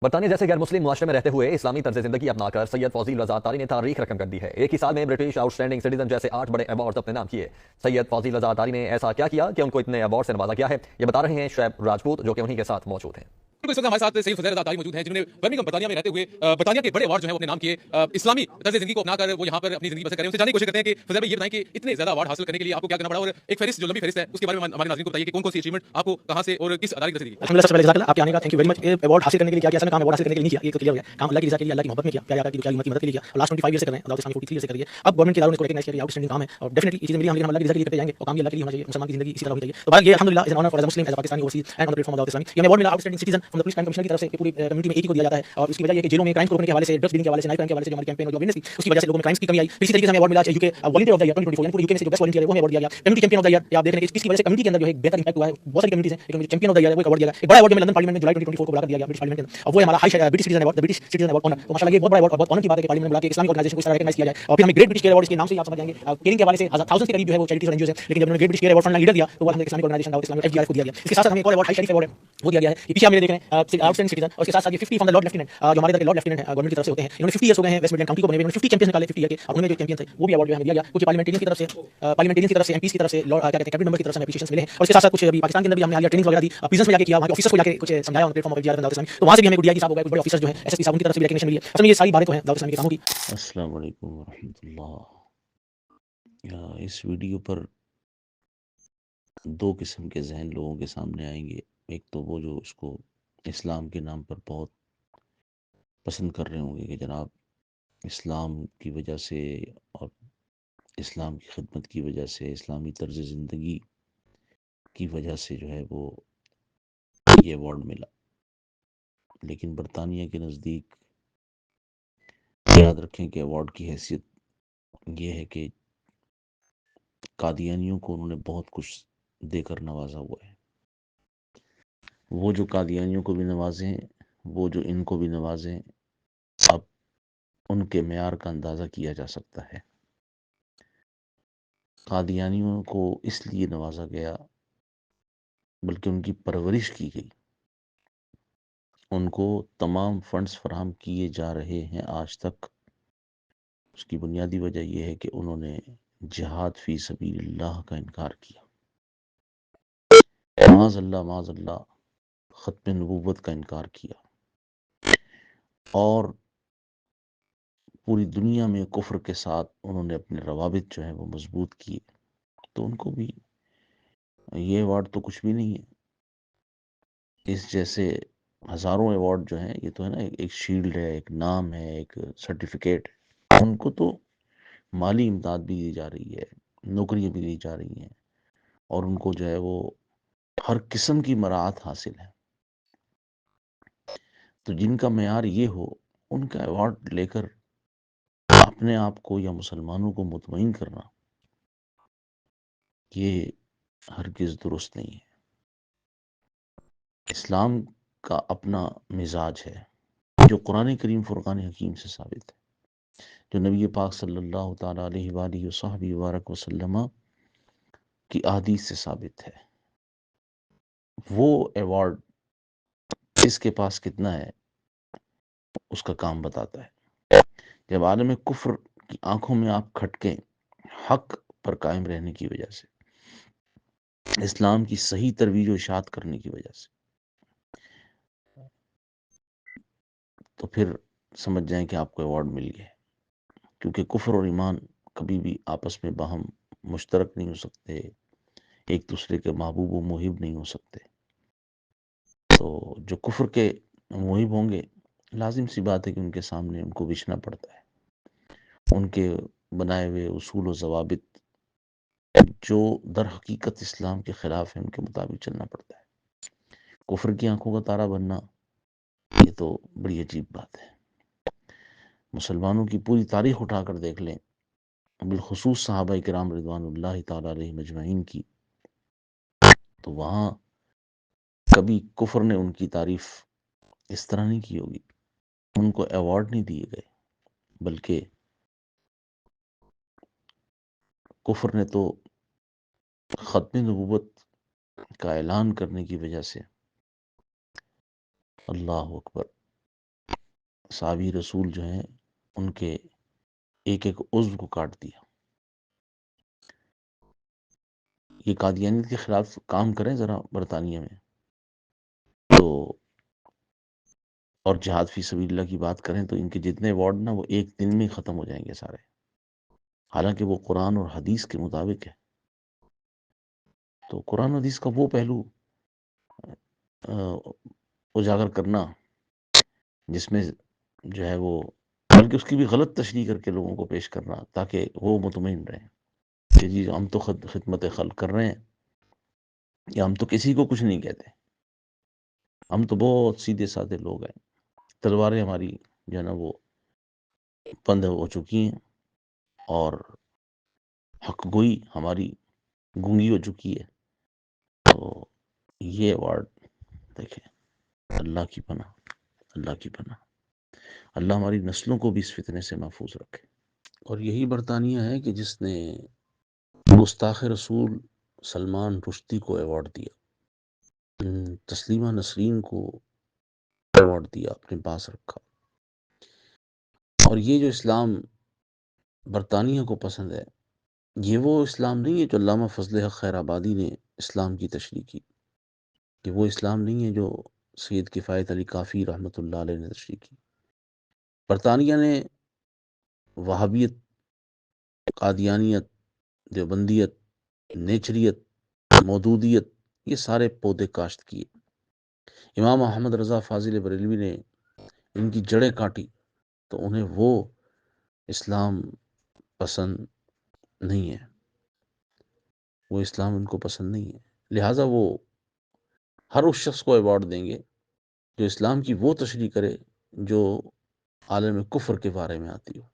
برطانیہ جیسے غیر مسلم معاشرے میں رہتے ہوئے اسلامی طرز زندگی اپنا کر سید فاضل رضا تاری نے تاریخ رقم کر دی ہے۔ ایک ہی سال میں برٹش آؤٹ اسٹینڈنگ سٹیزن جیسے 8 بڑے ایوارڈز اپنے نام کیے۔ سید فاضل رضا تاری نے ایسا کیا کیا کہ ان کو اتنے ایوارڈ سے نوازا گیا ہے، یہ بتا رہے ہیں شعیب راجپوت جو کہ انہی کے ساتھ موجود ہیں۔ اس وقت ہمارے ساتھ سید فضیل رضا تاری موجود ہیں، جنہوں نے برمنگھم برطانیہ میں رہتے ہوئے برطانیہ کے بڑے ایوارڈ جو ہیں وہ اپنے نام کیے، اسلامی طرز زندگی کو اپنا کر وہ یہاں پر اپنی زندگی بسر کریں۔ ان سے جاننے کی کوشش کرتے ہیں کہ فضیل بھائی یہ بتائیں کہ اتنے زیادہ ایوارڈ حاصل کرنے کے لیے آپ کو کیا کرنا پڑا، اور ایک فہرست جو لمبی فہرست ہے اس کے بارے میں ہمارے ناظرین کو بتائیے کہ کون کون سی اچیومنٹ آپ کو کہاں سے اور کس ادارے کی طرف سے دی گئی۔ الحمدللہ سب سے پہلے جزاک اللہ آپ کے آنے کا thank you very much. Award حاصل کرنے کے لیے کیا کیا، اصل کام ایوارڈ حاصل کرنے کے لیے نہیں کیا، یہ تو کلیئر ہو گیا، کام اللہ کی رضا کے لیے، اللہ کی محبت میں کیا، پیارے آقا کی کیا کی مدد کے لیے کیا، لاسٹ 25 ایئر سے کر رہے ہیں، دعوت اسلامی 43 ایئر سے کر رہی ہے۔ اب گورنمنٹ کے اداروں نے اس کو ریکگنائز کیا، آؤٹ اسٹینڈنگ کام ہے اور ڈیفینیٹلی چیزیں ملی ہم، لیکن ہم اللہ کی رضا کے لیے کرتے جائیں گے اور کام بھی اللہ کے لیے ہونا چاہیے، مسلمان کی زندگی اسی طرح ہونی چاہیے۔ تو بہرحال یہ الحمدللہ is an honour far as Muslim as Pakistani overseas and on the platform of دعوت اسلامی، یہ ایوارڈ ملا out standing citizen from the police crime commissioner کی طرف سے پوری کمیونٹی میں ایک ہی کو دیا جاتا ہے، اور اس کی وجہ یہ کہ جیلوں میں کرائم کو روکنے کے حوالے سے، ڈرگس ڈیلنگ کے حوالے سے، نائف کرائم کے حوالے سے جو ہماری کیمپین اور جو اویئرنس تھی اس کی وجہ سے لوگوں میں کرائمز کی کمی آئی۔ اسی طریقے سے ہمیں ایوارڈ ملا یو کے والنٹیئر آف دی ایئر 2024، یعنی پورے یوکے میں سے جو بیسٹ والنٹیئر ہے وہ ہمیں ایوارڈ دیا گیا، community champion of the year, یہ آپ دیکھ رہے ہیں کہ اس کی وجہ سے کمیونٹی کے اندر جو ہے ایک بہتر امپیکٹ ہوا ہے، بہت ساری کمیونٹیز ہیں لیکن چیمپئن آف دی ایئر وہ ایک ایوارڈ دیا گیا۔ ایک بڑا ایوارڈ میں لندن پارلیمنٹ میں جولائی 2024 کو بلا کر دیا گیا برٹش پارلیمنٹ کے اندر، اور وہ ہے ہمارا British citizen award, British citizen award owner. تو ماشاءاللہ یہ بہت بڑا ایوارڈ اور بہت آنر کی بات ہے کہ پارلیمنٹ میں بلا کے اسلامک آرگنائزیشن کو اس طرح ریکگنائز کیا جائے۔ اور پھر ہمیں گریٹ برٹش کیئر ایوارڈ اس کے نام سے ہی آپ سمجھ جائیں گے، کیئرنگ کے حوالے سے تھاؤزنڈ کے قریب جو ہے وہ چیریٹیز اور این جی اوز ہیں، لیکن جب انہوں نے great British care award front line leader دیا تو وہ اسلامک آرگنائزیشن دعوت اسلامی ایف ڈی آر کو دیا گیا۔ اس کے ساتھ ساتھ ہمیں ایک اور ایوارڈ ہائی شریف ایوارڈ ہے وہ دیا گیا ہے، یہ پیچھے آپ میرے دیکھ رہے ہیں آؤٹ اسٹینڈنگ سٹیزن، اور اس کے ساتھ ساتھ یہ 50 فرام دی لارڈ لیفٹیننٹ جو ہمارے ادھر کے لارڈ لیفٹیننٹ گورنمنٹ کی طرف سے ہوتے ہیں، انہوں نے 50 ایئرس ہو گئے ہیں ویسٹ مڈلینڈ کاؤنٹی کو بنے ہوئے، انہوں نے 50 چیمپئنز نکالے 50 ایئر کے، اور ان میں جو چیمپئن تھے وہ بھی ایوارڈ جو ہے ہمیں دیا گیا۔ کچھ پارلیمنٹیرین کی طرف سے ایم پیز کی طرف سے کیا کہتے ہیں کیبنٹ ممبر کی طرف سے ہمیں اپریشیشنز ملے ہیں، اور اس کے ساتھ ساتھ کچھ ابھی پاکستان کے اندر بھی ہم نے حالیہ ٹریننگز وغیرہ دی، پریزنس میں جا کے کیا، وہاں کے آفیسرز کو جا کے کچھ سمجھایا on platform of F D R دعوت اسلامی، تو وہاں سے بھی ہمیں گڈیا کی صاحب ہو گئے، کچھ بڑے آفیسر جو ہیں ایس ایس پی صاحب ان کی طرف سے بھی ریکگنیشن ملی ہے۔ اصل میں یہ ساری باتیں تو ہیں دعوت اسلامی کے کاموں کی۔ السلام علیکم ورحمۃ اللہ۔ اس ویڈیو پر دو قسم کے ذہن لوگوں کے سامنے آئیں گے، ایک تو وہ جو اس کو اسلام کے نام پر بہت پسند کر رہے ہوں گے کہ جناب اسلام کی وجہ سے اور اسلام کی خدمت کی وجہ سے، اسلامی طرز زندگی کی وجہ سے جو ہے وہ یہ ایوارڈ ملا، لیکن برطانیہ کے نزدیک یاد رکھیں کہ ایوارڈ کی حیثیت یہ ہے کہ قادیانیوں کو انہوں نے بہت کچھ دے کر نوازا ہوا ہے، وہ جو قادیانیوں کو بھی نوازیں، وہ جو ان کو بھی نوازیں، اب ان کے معیار کا اندازہ کیا جا سکتا ہے۔ قادیانیوں کو اس لیے نوازا گیا بلکہ ان کی پرورش کی گئی، ان کو تمام فنڈز فراہم کیے جا رہے ہیں آج تک۔ اس کی بنیادی وجہ یہ ہے کہ انہوں نے جہاد فی سبیل اللہ کا انکار کیا، معاذ اللہ ختم نبوت کا انکار کیا، اور پوری دنیا میں کفر کے ساتھ انہوں نے اپنے روابط جو ہیں وہ مضبوط کیے، تو ان کو بھی یہ ایوارڈ تو کچھ بھی نہیں ہے۔ اس جیسے ہزاروں ایوارڈ جو ہیں یہ تو ہے نا، ایک شیلڈ ہے، ایک نام ہے، ایک سرٹیفکیٹ ہے، ان کو تو مالی امداد بھی دی جا رہی ہے، نوکریاں بھی دی جا رہی ہیں، اور ان کو جو ہے وہ ہر قسم کی مراعات حاصل ہے۔ تو جن کا معیار یہ ہو، ان کا ایوارڈ لے کر اپنے آپ کو یا مسلمانوں کو مطمئن کرنا، یہ ہرگز درست نہیں ہے۔ اسلام کا اپنا مزاج ہے جو قرآن کریم فرقان حکیم سے ثابت ہے، جو نبی پاک صلی اللہ تعالیٰ علیہ وآلہ وصحبہ وبارک وسلم کی احادیث سے ثابت ہے۔ وہ ایوارڈ اس کے پاس کتنا ہے اس کا کام بتاتا ہے۔ جب عالم کفر کی آنکھوں میں آپ کھٹکیں حق پر قائم رہنے کی وجہ سے، اسلام کی صحیح ترویج و اشاعت کرنے کی وجہ سے، تو پھر سمجھ جائیں کہ آپ کو ایوارڈ مل گیا ہے، کیونکہ کفر اور ایمان کبھی بھی آپس میں باہم مشترک نہیں ہو سکتے، ایک دوسرے کے محبوب و محب نہیں ہو سکتے۔ تو جو کفر کے محب ہوں گے، لازم سی بات ہے کہ ان کے سامنے ان کو بچنا پڑتا ہے، ان کے بنائے ہوئے اصول و ضوابط جو در حقیقت اسلام کے خلاف ہیں ان کے مطابق چلنا پڑتا ہے۔ کفر کی آنکھوں کا تارا بننا یہ تو بڑی عجیب بات ہے۔ مسلمانوں کی پوری تاریخ اٹھا کر دیکھ لیں، بالخصوص صحابہ کرام رضوان اللہ تعالیٰ علیہ مجمعین کی، تو وہاں کبھی کفر نے ان کی تعریف اس طرح نہیں کی ہوگی، ان کو ایوارڈ نہیں دیے گئے، بلکہ کفر نے تو ختم نبوت کا اعلان کرنے کی وجہ سے، اللہ اکبر، صحابی رسول جو ہیں ان کے ایک ایک عضو کو کاٹ دیا. یہ قادیانیت کے خلاف کام کریں ذرا برطانیہ میں تو، اور جہاد فی سبیل اللہ کی بات کریں تو ان کے جتنے ایوارڈ نا وہ ایک دن میں ختم ہو جائیں گے سارے، حالانکہ وہ قرآن اور حدیث کے مطابق ہے. تو قرآن و حدیث کا وہ پہلو اجاگر کرنا جس میں جو ہے وہ، بلکہ اس کی بھی غلط تشریح کر کے لوگوں کو پیش کرنا تاکہ وہ مطمئن رہیں کہ جی ہم تو خدمت خلق کر رہے ہیں، یا ہم تو کسی کو کچھ نہیں کہتے، ہم تو بہت سیدھے سادے لوگ ہیں، تلواریں ہماری جو ہے نا وہ بند ہو چکی ہیں اور حق گوئی ہماری گونگی ہو چکی ہے. تو یہ ایوارڈ دیکھیں، اللہ کی پناہ، اللہ کی پناہ، اللہ ہماری نسلوں کو بھی اس فتنے سے محفوظ رکھے. اور یہی برطانیہ ہے کہ جس نے گستاخ رسول سلمان رشدی کو ایوارڈ دیا، تسلیمہ نسرین کو ایوارڈ دیا، اپنے پاس رکھا. اور یہ جو اسلام برطانیہ کو پسند ہے، یہ وہ اسلام نہیں ہے جو علامہ فضل حق خیر آبادی نے اسلام کی تشریح کی، یہ وہ اسلام نہیں ہے جو سید کفایت علی کافی رحمۃ اللہ علیہ نے تشریح کی. برطانیہ نے وہابیت، قادیانیت، دیوبندیت، نیچریت، مودودیت، یہ سارے پودے کاشت کیے. امام احمد رضا فاضل بریلوی نے ان کی جڑیں کاٹی تو انہیں وہ اسلام پسند نہیں ہے، وہ اسلام ان کو پسند نہیں ہے. لہٰذا وہ ہر اس شخص کو ایوارڈ دیں گے جو اسلام کی وہ تشریح کرے جو عالم کفر کے بارے میں آتی ہو.